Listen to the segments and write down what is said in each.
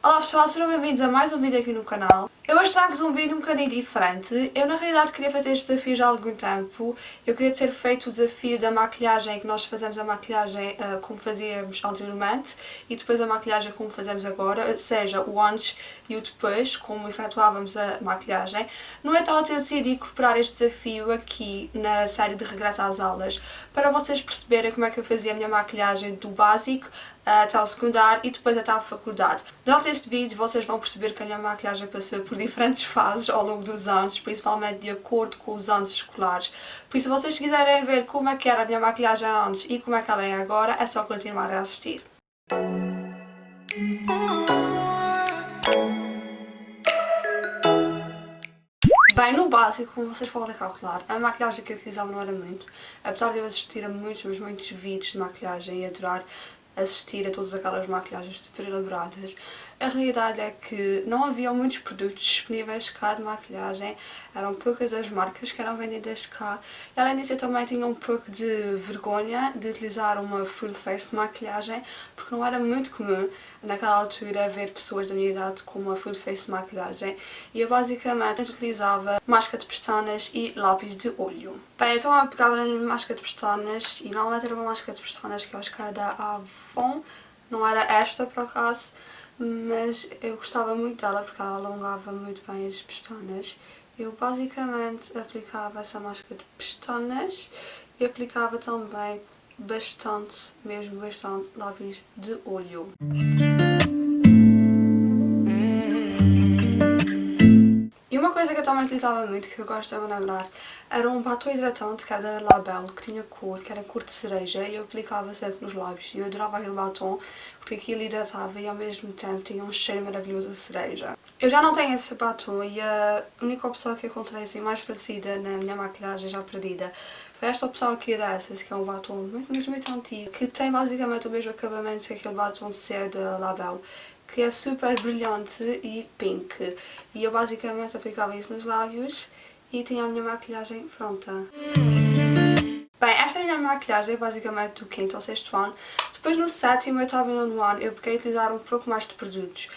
Olá pessoal, sejam bem-vindos a mais um vídeo aqui no canal. Eu hoje trago-vos um vídeo um bocadinho diferente. Eu na realidade queria fazer este desafio já há algum tempo. Eu queria ter feito o desafio da maquilhagem, que nós fazemos a maquilhagem como fazíamos anteriormente e depois a maquilhagem como fazemos agora, ou seja, o antes e o depois, como efetuávamos a maquilhagem. No entanto, eu decidi incorporar este desafio aqui na série de Regresso às Aulas para vocês perceberem como é que eu fazia a minha maquilhagem do básico até o secundário e depois até à faculdade. Durante este vídeo vocês vão perceber que a minha maquilhagem passou por diferentes fases ao longo dos anos, principalmente de acordo com os anos escolares. Por isso, se vocês quiserem ver como é que era a minha maquilhagem antes e como é que ela é agora, é só continuar a assistir. Bem, no básico, como vocês podem calcular, a maquilhagem que eu utilizava não era muito. Apesar de eu assistir a muitos vídeos de maquilhagem e adorar assistir a todas aquelas maquilhagens super elaboradas, a realidade é que não havia muitos produtos disponíveis cá de maquilhagem, eram poucas as marcas que eram vendidas cá, e além disso eu também tinha um pouco de vergonha de utilizar uma full face de maquilhagem, porque não era muito comum naquela altura ver pessoas da minha idade com uma full face de maquilhagem, e eu basicamente utilizava máscara de pestanas e lápis de olho. Bem, então eu pegava na minha máscara de pestanas, e normalmente era uma máscara de pestanas que eu acho que era da Avon, não era esta por acaso, mas eu gostava muito dela porque ela alongava muito bem as pestanas. Eu basicamente aplicava essa máscara de pestanas e aplicava também bastante, mesmo bastante, lápis de olho. E uma coisa que eu também utilizava muito, que eu gosto de me lembrar, era um batom hidratante que era da Label, que tinha cor, que era cor de cereja, e eu aplicava sempre nos lábios. E eu adorava aquele batom, porque aquilo hidratava e ao mesmo tempo tinha um cheiro maravilhoso de cereja. Eu já não tenho esse batom e a única opção que eu encontrei assim mais parecida na minha maquilhagem já perdida foi esta opção aqui da Essence, que é um batom muito antigo, que tem basicamente o mesmo acabamento que aquele batom de cera da Label, que é super brilhante e pink. E eu basicamente aplicava isso nos lábios e tinha a minha maquilhagem pronta. Bem, esta é a minha maquilhagem basicamente do 5º ao 6º ano. Depois no 7º, 8º e 9º ano eu peguei a utilizar um pouco mais de produtos.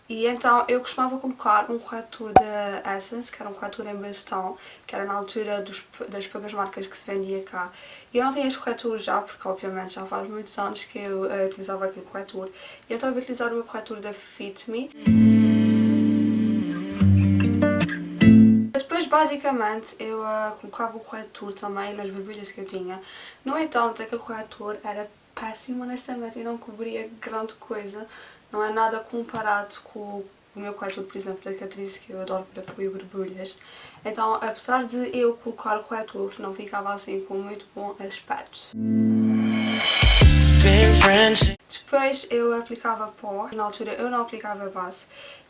E então eu costumava colocar um corretor da Essence, que era um corretor em bastão, que era na altura das poucas marcas que se vendia cá. E eu não tinha este corretor já, porque obviamente já faz muitos anos que eu utilizava aquele corretor. E então eu vou utilizar o meu corretor da Fit Me. Depois basicamente eu colocava o corretor também nas borbulhas que eu tinha. No entanto, aquele corretor era péssimo, honestamente, e não cobria grande coisa. Não é nada comparado com o meu corretor, por exemplo, da Catrice, que eu adoro para cobrir borbulhas. Então, apesar de eu colocar o corretor, não ficava assim com muito bom aspecto. Depois eu aplicava pó, na altura eu não aplicava base,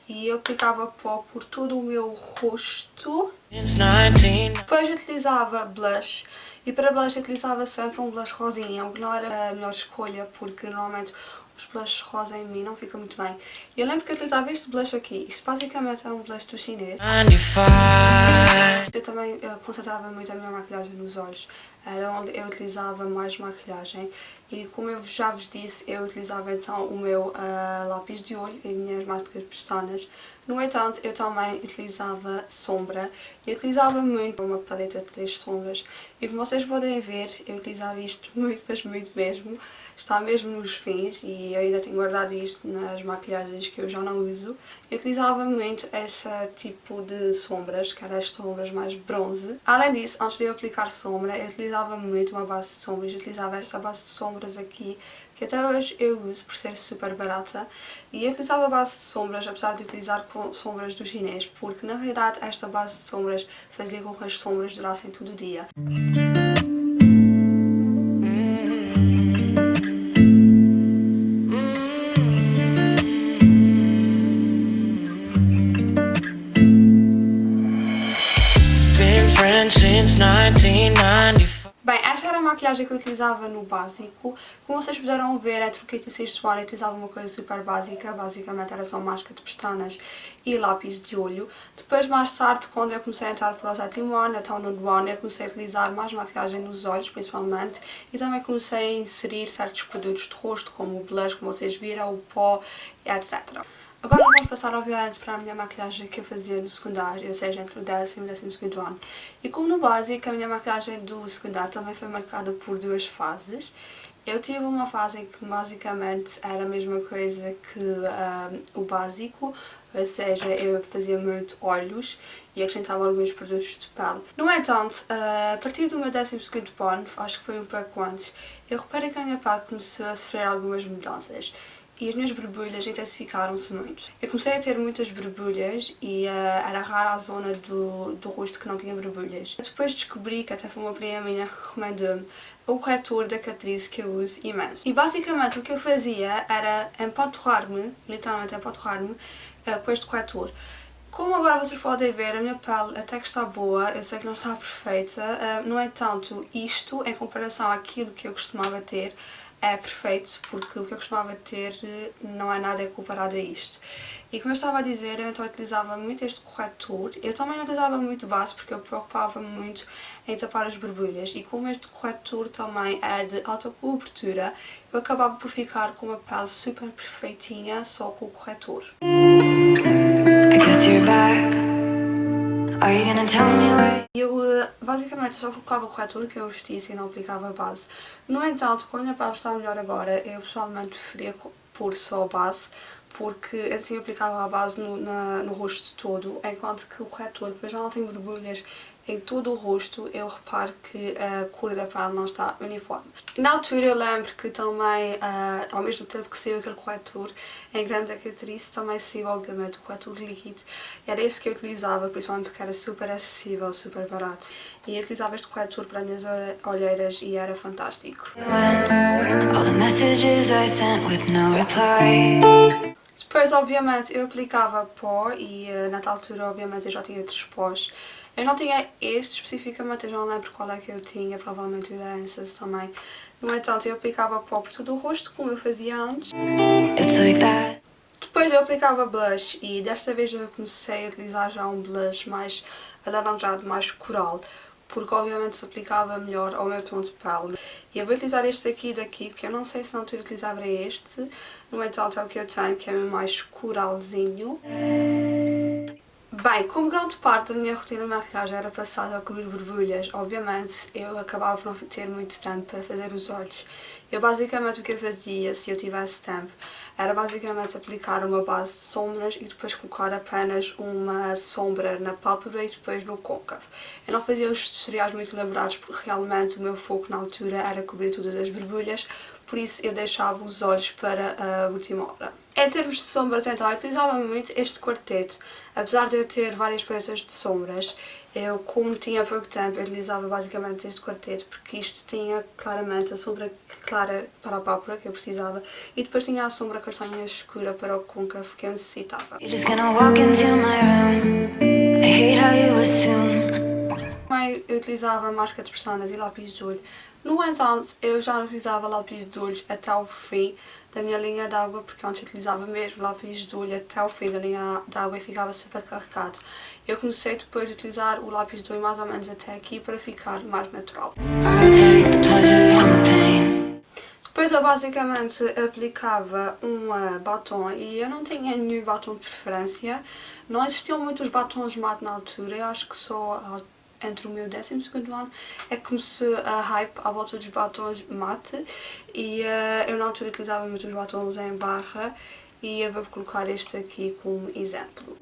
e eu aplicava pó por todo o meu rosto. Depois eu utilizava blush, e para blush eu utilizava sempre um blush rosinha, o que não era a melhor escolha, porque normalmente os blushes rosa em mim não ficam muito bem. E eu lembro que eu utilizava este blush aqui, isto basicamente é um blush do chinês. Eu também concentrava muito a minha maquilhagem nos olhos, era onde eu utilizava mais maquilhagem. E como eu já vos disse, eu utilizava então o meu lápis de olho e as minhas máscaras de pestanas. No entanto, eu também utilizava sombra e utilizava muito uma paleta de 3 sombras. E como vocês podem ver, eu utilizava isto muito, mas muito mesmo. Está mesmo nos fins e eu ainda tenho guardado isto nas maquilhagens que eu já não uso. Eu utilizava muito esse tipo de sombras, que eram as sombras mais bronze. Além disso, antes de eu aplicar sombra, eu utilizava muito uma base de sombras. Eu utilizava esta base de sombras aqui, que até hoje eu uso por ser super barata. E eu utilizava a base de sombras, apesar de utilizar com sombras do chinês, porque na realidade esta base de sombras fazia com que as sombras durassem todo o dia. Bem, esta era a maquilhagem que eu utilizava no básico. Como vocês puderam ver, entre o 5º e o 6º ano eu utilizava uma coisa super básica. Basicamente era só máscara de pestanas e lápis de olho. Depois, mais tarde, quando eu comecei a entrar para o 7º ano, até o 9º ano, eu comecei a utilizar mais maquilhagem nos olhos, principalmente. E também comecei a inserir certos produtos de rosto, como o blush, como vocês viram, o pó, etc. Agora vamos passar obviamente para a minha maquilhagem que eu fazia no secundário, ou seja, entre o 10º e o 12º ano. E como no básico, a minha maquilhagem do secundário também foi marcada por duas fases. Eu tive uma fase em que basicamente era a mesma coisa que o básico, ou seja, eu fazia muito olhos e acrescentava alguns produtos de pele. No entanto, a partir do meu 12º ano, acho que foi um pouco antes, eu reparei que a minha pele começou a sofrer algumas mudanças e as minhas borbulhas intensificaram-se muito. Eu comecei a ter muitas borbulhas e era rara a zona do rosto que não tinha borbulhas. Depois descobri, que até foi uma prima minha que recomendou-me, o corretor da Catrice que eu uso imenso. E basicamente o que eu fazia era empanturrar-me, literalmente empanturrar-me, com este corretor. Como agora vocês podem ver, a minha pele até que está boa, eu sei que não está perfeita, no entanto, isto, em comparação àquilo que eu costumava ter, é perfeito, porque o que eu costumava ter não é nada comparado a isto. E como eu estava a dizer, eu então utilizava muito este corretor. Eu também não utilizava muito base, porque eu preocupava-me muito em tapar as borbulhas. E como este corretor também é de alta cobertura, eu acabava por ficar com uma pele super perfeitinha só com o corretor. Eu basicamente só colocava o corretor que eu vestia e não aplicava base. No entanto, quando a minha pele está melhor agora, eu pessoalmente preferia pôr só base, porque assim eu aplicava a base no rosto todo, enquanto que o corretor, depois já não tem borbulhas em todo o rosto, eu reparo que a cor da pele não está uniforme. E na altura eu lembro que também, ao mesmo tempo que saiu aquele corretor, em grande da Catrice, também saiu obviamente o corretor líquido. E era esse que eu utilizava, principalmente porque era super acessível, super barato. E eu utilizava este corretor para as minhas olheiras e era fantástico. Depois, obviamente, eu aplicava pó e na tal altura, obviamente, eu já tinha outros pós. Eu não tinha este especificamente, eu já não lembro qual é que eu tinha, provavelmente o da Ansys também. No entanto, eu aplicava pó por todo o rosto, como eu fazia antes. Depois eu aplicava blush e desta vez eu comecei a utilizar já um blush mais alaranjado, mais coral, porque obviamente se aplicava melhor ao meu tom de pele. E eu vou utilizar este daqui, porque eu não sei se na altura utilizava este, no entanto é o que eu tenho, que é mais coralzinho. Bem, como grande parte da minha rotina de maquilhagem era passada a cobrir borbulhas, obviamente eu acabava por não ter muito tempo para fazer os olhos. Eu basicamente o que eu fazia, se eu tivesse tempo, era basicamente aplicar uma base de sombras e depois colocar apenas uma sombra na pálpebra e depois no côncavo. Eu não fazia os tutoriais muito elaborados porque realmente o meu foco na altura era cobrir todas as borbulhas, por isso eu deixava os olhos para a última hora. Em termos de sombras, então, eu utilizava muito este quarteto. Apesar de eu ter várias paletas de sombras, eu, como tinha pouco tempo, eu utilizava basicamente este quarteto, porque isto tinha claramente a sombra clara para a pálpebra que eu precisava e depois tinha a sombra castanha escura para o côncavo que eu necessitava. Eu utilizava máscara de pestanas e lápis de olho. No entanto, eu já não utilizava lápis de olhos até o fim da minha linha d'água, porque antes utilizava mesmo lápis de olho até o fim da linha d'água e ficava super carregado. Eu comecei depois de utilizar o lápis de olho mais ou menos até aqui para ficar mais natural. Depois eu basicamente aplicava um batom e eu não tinha nenhum batom de preferência. Não existiam muitos batons mate na altura, eu acho que só entre o meu 12º ano é que começou a hype à volta dos batons mate e eu na altura utilizava muitos batons em barra e eu vou colocar este aqui como exemplo.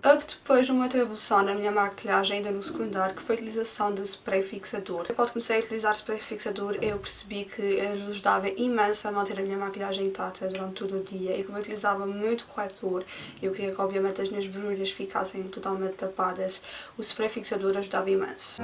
Houve depois uma outra evolução na minha maquilhagem ainda no secundário, que foi a utilização de spray fixador. Quando comecei a utilizar spray fixador eu percebi que ele ajudava imenso a manter a minha maquilhagem intacta durante todo o dia e como eu utilizava muito corretor e eu queria que obviamente as minhas borbulhas ficassem totalmente tapadas, o spray fixador ajudava imenso.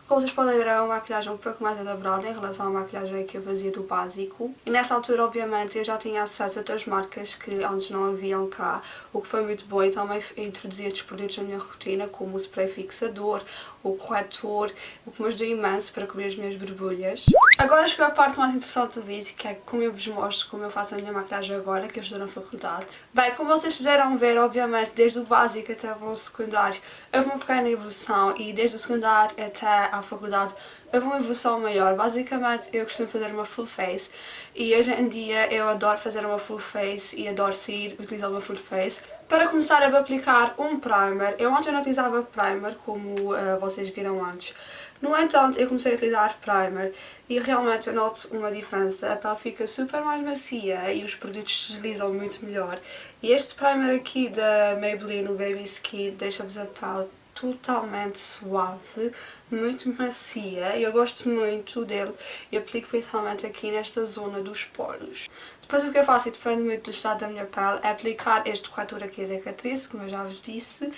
Como vocês podem ver, é uma maquilhagem um pouco mais elaborada em relação à maquilhagem que eu fazia do básico. E nessa altura, obviamente, eu já tinha acesso a outras marcas que antes não haviam cá, o que foi muito bom e também introduzi outros produtos na minha rotina, como o spray fixador, o corretor, o que me ajudou imenso para cobrir as minhas borbulhas. Agora chegou a parte mais interessante do vídeo, que é como eu vos mostro como eu faço a minha maquilhagem agora, que eu estou na faculdade. Bem, como vocês puderam ver, obviamente, desde o básico até o secundário, houve uma pequena evolução e desde o secundário até à à faculdade, houve uma evolução maior. Basicamente, eu costumo fazer uma full face e hoje em dia eu adoro fazer uma full face e adoro sair utilizando uma full face. Para começar, eu vou aplicar um primer. Eu antes não utilizava primer, como vocês viram antes. No entanto, eu comecei a utilizar primer e realmente eu noto uma diferença. A pele fica super mais macia e os produtos se deslizam muito melhor. E este primer aqui da Maybelline, o Baby Skin, deixa-vos a pele totalmente suave, muito macia. Eu gosto muito dele e aplico principalmente aqui nesta zona dos poros. Depois o que eu faço, e depende muito do estado da minha pele, é aplicar este corretor aqui da Catrice, como eu já vos disse.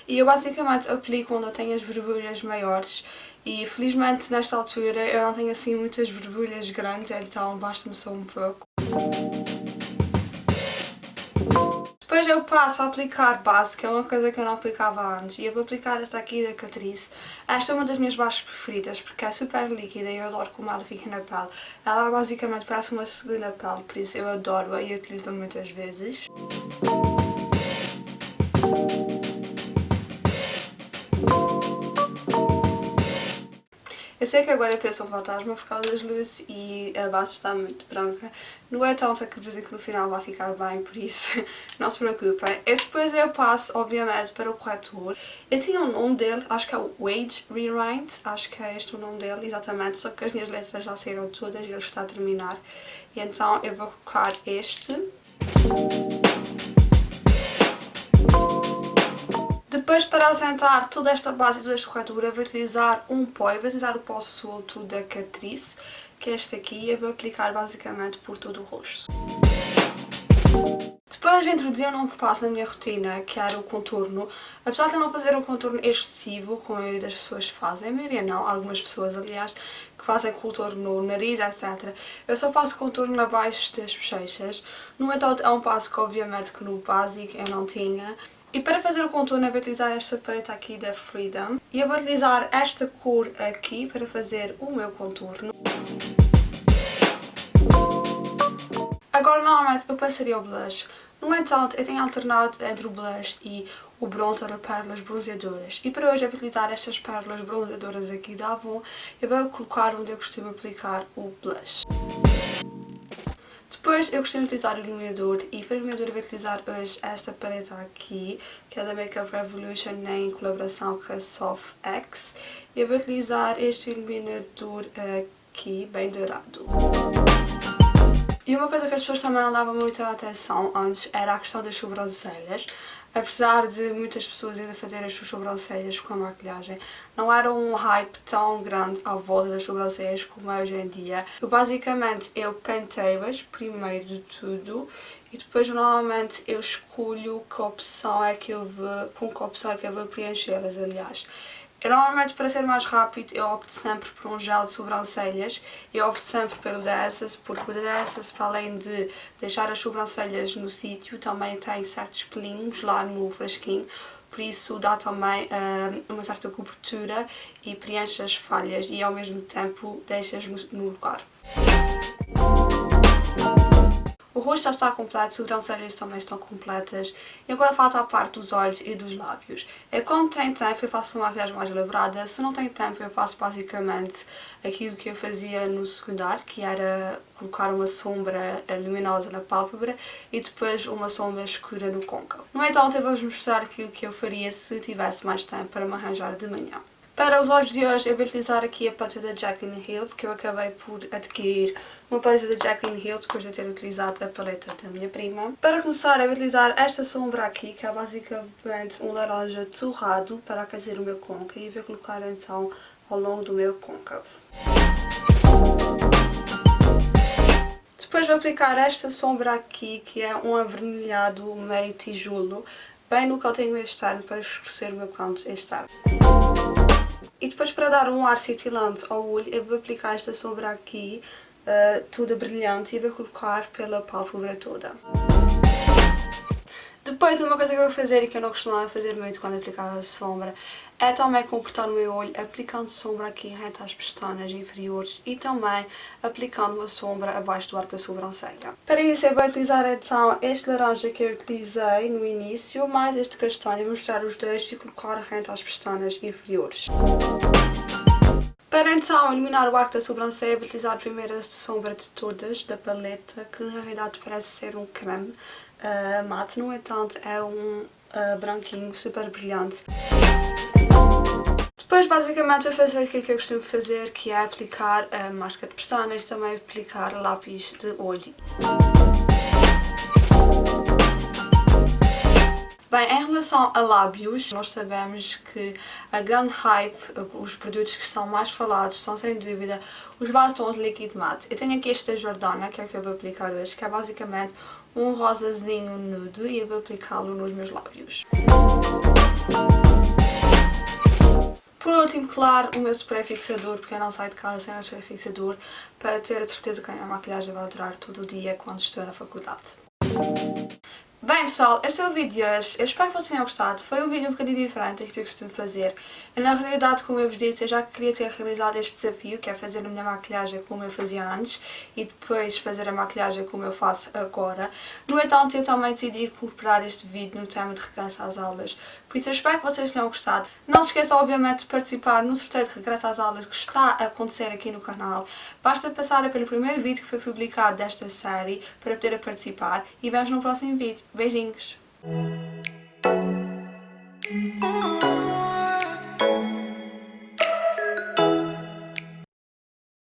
E eu basicamente aplico onde eu tenho as borbulhas maiores. E felizmente nesta altura eu não tenho assim muitas borbulhas grandes, então basta-me só um pouco. Depois eu passo a aplicar base, que é uma coisa que eu não aplicava antes, e eu vou aplicar esta aqui da Catrice. Esta é uma das minhas bases preferidas porque é super líquida e eu adoro como ela fica na pele. Ela basicamente parece uma segunda pele, por isso eu adoro-a e utilizo-a muitas vezes. Eu sei que agora eu pareço um fantasma por causa das luzes e a base está muito branca. Não é tanto que dizem que no final vai ficar bem, por isso não se preocupem. E depois eu passo, obviamente, para o corretor. Eu tinha o nome dele, acho que é o Wage Rewind, acho que é este o nome dele, exatamente, só que as minhas letras já saíram todas e ele está a terminar. E então eu vou colocar este. Depois, para assentar toda esta base e este corretor, eu vou utilizar um pó. Eu vou utilizar o pó solto da Catrice, que é este aqui, e eu vou aplicar basicamente por todo o rosto. Depois eu introduzi um novo passo na minha rotina, que era o contorno. Apesar de eu não fazer um contorno excessivo, como a maioria das pessoas fazem, a maioria não, algumas pessoas aliás, que fazem contorno no nariz, etc. Eu só faço contorno abaixo das bochechas. No entanto, é um passo que obviamente que no básico eu não tinha. E para fazer o contorno eu vou utilizar esta paleta aqui da Freedom. E eu vou utilizar esta cor aqui para fazer o meu contorno. Agora normalmente eu passaria o blush. No entanto, eu tenho alternado entre o blush e o bronzer ou pérolas bronzeadoras. E para hoje eu vou utilizar estas pérolas bronzeadoras aqui da Avon. Eu vou colocar onde eu costumo aplicar o blush. Depois eu costumo utilizar o iluminador e para o iluminador eu vou utilizar hoje esta paleta aqui, que é da Makeup Revolution em colaboração com a Soft X. Eu vou utilizar este iluminador aqui, bem dourado. E uma coisa que as pessoas também não davam muita atenção antes era a questão das sobrancelhas. Apesar de muitas pessoas ainda fazerem as suas sobrancelhas com a maquilhagem, não era um hype tão grande à volta das sobrancelhas como é hoje em dia. Basicamente eu penteio-as primeiro de tudo e depois normalmente eu escolho que opção é que eu vou, com que opção é que eu vou preenchê-las, aliás. Eu normalmente, para ser mais rápido, eu opto sempre por um gel de sobrancelhas. Eu opto sempre pelo da Essence, porque o da Essence, para além de deixar as sobrancelhas no sítio, também tem certos pelinhos lá no frasquinho. Por isso dá também uma certa cobertura e preenche as falhas e ao mesmo tempo deixa-as no lugar. O rosto já está completo, as sobrancelhas também estão completas e agora falta a parte dos olhos e dos lábios. Quando tenho tempo eu faço uma maquilhagem mais elaborada, se não tenho tempo eu faço basicamente aquilo que eu fazia no secundário, que era colocar uma sombra luminosa na pálpebra e depois uma sombra escura no côncavo. No entanto eu vou-vos mostrar aquilo que eu faria se tivesse mais tempo para me arranjar de manhã. Para os olhos de hoje eu vou utilizar aqui a paleta da Jaclyn Hill, porque eu acabei por adquirir uma paleta da Jaclyn Hill depois de ter utilizado a paleta da minha prima. Para começar eu vou utilizar esta sombra aqui, que é basicamente um laranja torrado para aquecer o meu côncavo e vou colocar então ao longo do meu côncavo. Depois vou aplicar esta sombra aqui, que é um avermelhado meio tijolo, bem no cantinho externo para escurecer o meu canto externo. E depois, para dar um ar cintilante ao olho, eu vou aplicar esta sombra aqui, toda brilhante, e vou colocar pela pálpebra toda. Depois, uma coisa que eu vou fazer e que eu não costumava fazer muito quando aplicava a sombra é também comportar o meu olho aplicando sombra aqui rente às pestanas inferiores e também aplicando uma sombra abaixo do arco da sobrancelha. Para isso eu vou utilizar então este laranja que eu utilizei no início, mais este castanho, vou mostrar os dois e colocar rente às pestanas inferiores. Para então eliminar o arco da sobrancelha, vou utilizar a primeira sombra de todas da paleta, que na realidade parece ser um creme mate, no entanto é um branquinho super brilhante. Depois basicamente vou fazer aquilo que eu costumo fazer, que é aplicar máscara de pestanas, também aplicar lápis de olho. Bem, em relação a lábios, nós sabemos que a grande hype, os produtos que são mais falados são sem dúvida os batons líquido mate. Eu tenho aqui este da Jordana, que é o que eu vou aplicar hoje, que é basicamente um rosazinho nude e eu vou aplicá-lo nos meus lábios. Por último, claro, o meu spray fixador, porque eu não saio de casa sem o spray fixador, para ter a certeza que a minha maquilhagem vai durar todo o dia quando estou na faculdade. Bem pessoal, este é o vídeo de hoje, eu espero que vocês tenham gostado, foi um vídeo um bocadinho diferente do que eu costumo fazer. Eu, na realidade, como eu vos disse, eu já queria ter realizado este desafio, que é fazer a minha maquilhagem como eu fazia antes e depois fazer a maquilhagem como eu faço agora. No entanto, eu também decidi incorporar este vídeo no tema de regresso às aulas, por isso eu espero que vocês tenham gostado. Não se esqueçam, obviamente, de participar no sorteio de regresso às aulas que está a acontecer aqui no canal. Basta passar pelo primeiro vídeo que foi publicado desta série para poder participar e vemos no próximo vídeo. Beijinhos!